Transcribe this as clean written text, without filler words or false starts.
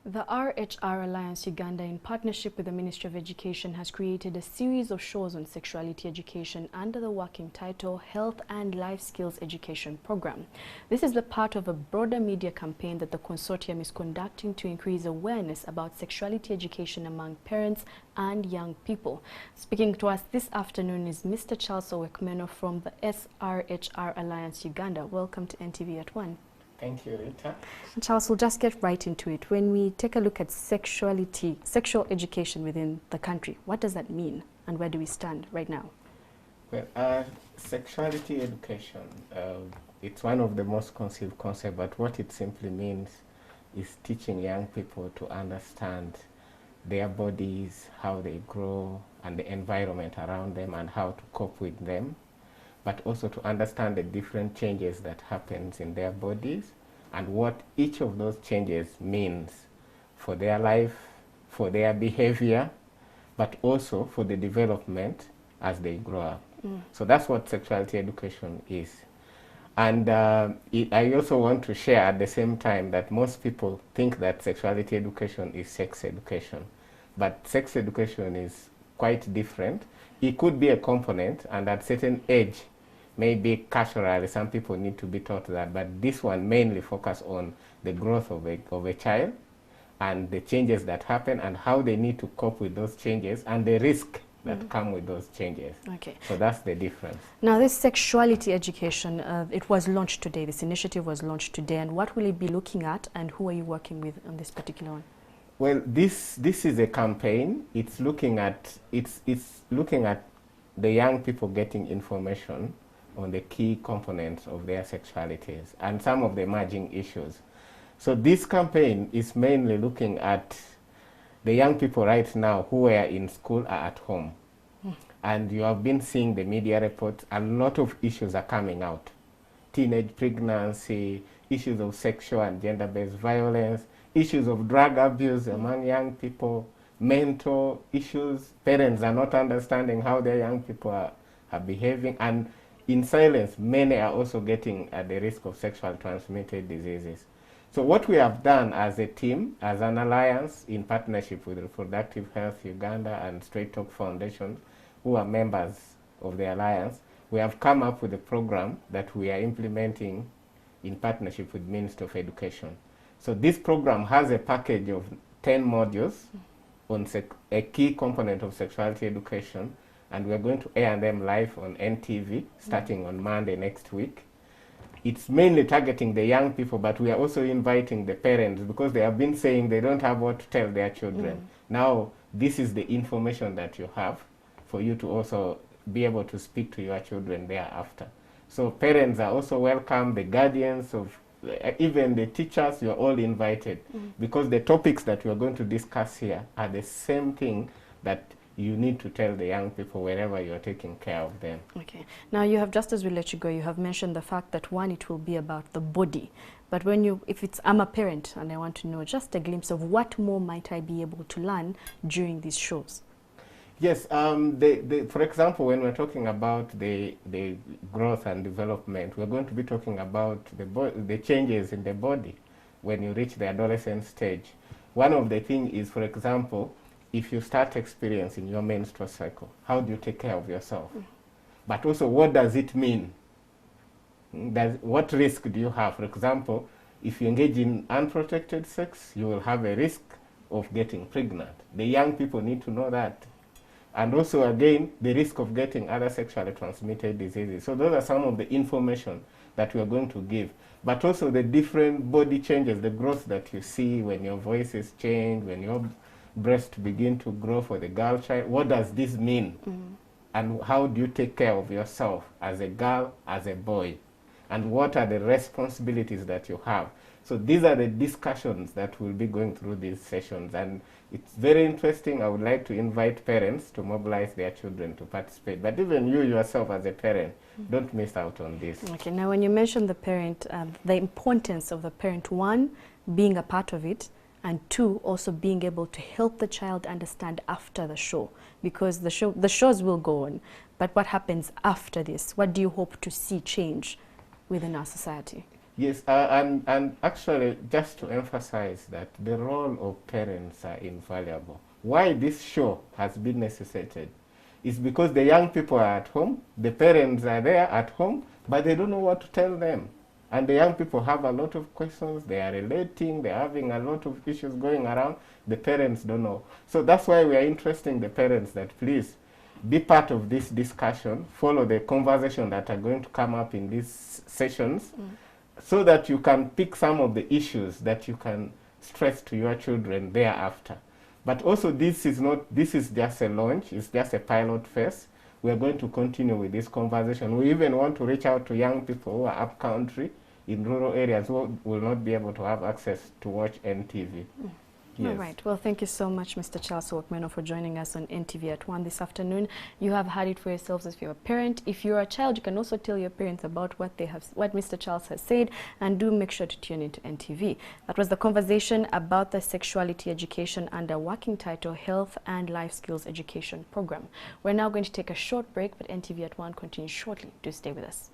The RHR Alliance Uganda, in partnership with the Ministry of Education, has created a series of shows on sexuality education under the working title Health and Life Skills Education Program. This is the part of a broader media campaign that the consortium is conducting to increase awareness about sexuality education among parents and young people. Speaking to us this afternoon is Mr. Charles Owekmeno from the SRHR Alliance Uganda. Welcome to NTV at 1. Thank you, Rita. Charles, we'll just get right into it. When we take a look at sexual education within the country, what does that mean and where do we stand right now? Well, sexuality education, it's one of the most conceived concepts, but what it simply means is teaching young people to understand their bodies, how they grow, and the environment around them and how to cope with them, but also to understand the different changes that happens in their bodies and what each of those changes means for their life, for their behavior, but also for the development as they grow up. So that's what sexuality education is. And I also want to share at the same time that most people think that sexuality education is sex education, but sex education is quite different. It could be a component, and at certain age, maybe casually, some people need to be taught that, but this one mainly focus on the growth of a child and the changes that happen and how they need to cope with those changes and the risk that come with those changes. Okay. So that's the difference. Now, this sexuality education, it was launched today. This initiative was launched today. And what will it be looking at, and who are you working with on this particular one? Well, this is a campaign. It's looking at the young people getting information on the key components of their sexualities and some of the emerging issues. So this campaign is mainly looking at the young people right now who are in school are at home. And you have been seeing the media reports, a lot of issues are coming out. Teenage pregnancy, issues of sexual and gender-based violence, issues of drug abuse among young people, mental issues. Parents are not understanding how their young people are behaving, and in silence, many are also getting at the risk of sexually transmitted diseases. So what we have done as a team, as an alliance, in partnership with Reproductive Health Uganda and Straight Talk Foundation, who are members of the alliance, we have come up with a program that we are implementing in partnership with Ministry of Education. So this program has a package of 10 modules on a key component of sexuality education, and we're going to air them live on NTV starting on Monday next week. It's mainly targeting the young people, but we are also inviting the parents because they have been saying they don't have what to tell their children. Now, this is the information that you have for you to also be able to speak to your children thereafter. So parents are also welcome, the guardians of even the teachers, you're all invited because the topics that we're going to discuss here are the same thing that you need to tell the young people wherever you're taking care of them. Okay. Now, you have, just as we let you go, you have mentioned the fact that one, it will be about the body. But I'm a parent and I want to know just a glimpse of what more might I be able to learn during these shows? Yes, for example, when we're talking about the growth and development, we're going to be talking about the changes in the body when you reach the adolescent stage. One of the things is, for example, if you start experiencing your menstrual cycle, how do you take care of yourself? But also, what does it mean? What risk do you have? For example, if you engage in unprotected sex, you will have a risk of getting pregnant. The young people need to know that. And also, again, the risk of getting other sexually transmitted diseases. So those are some of the information that we are going to give. But also the different body changes, the growth that you see when your voices change, when your breast begin to grow for the girl child. What does this mean? And how do you take care of yourself as a girl, as a boy? And what are the responsibilities that you have? So these are the discussions that we'll be going through these sessions, and it's very interesting. I would like to invite parents to mobilize their children to participate. But even you yourself as a parent, don't miss out on this. Okay, now when you mention the parent, the importance of the parent, one, being a part of it, and two, also being able to help the child understand after the show, because the shows will go on, but what happens after this? What do you hope to see change within our society? Yes, and actually, just to emphasize that the role of parents are invaluable. Why this show has been necessitated is because the young people are at home, the parents are there at home, but they don't know what to tell them. And the young people have a lot of questions, they are relating, they're having a lot of issues going around, the parents don't know. So that's why we are interesting the parents that please be part of this discussion, follow the conversation that are going to come up in these sessions, so that you can pick some of the issues that you can stress to your children thereafter. But also this is just a launch, it's just a pilot phase. We are going to continue with this conversation. We even want to reach out to young people who are up country in rural areas who will not be able to have access to watch NTV. Yes. All right. Well, thank you so much, Mr. Charles Workmeno, for joining us on NTV at 1 this afternoon. You have heard it for yourselves if you're a parent. If you're a child, you can also tell your parents about what Mr. Charles has said, and do make sure to tune into NTV. That was the conversation about the sexuality education under working title Health and Life Skills Education Program. We're now going to take a short break, but NTV at 1 continues shortly. Do stay with us.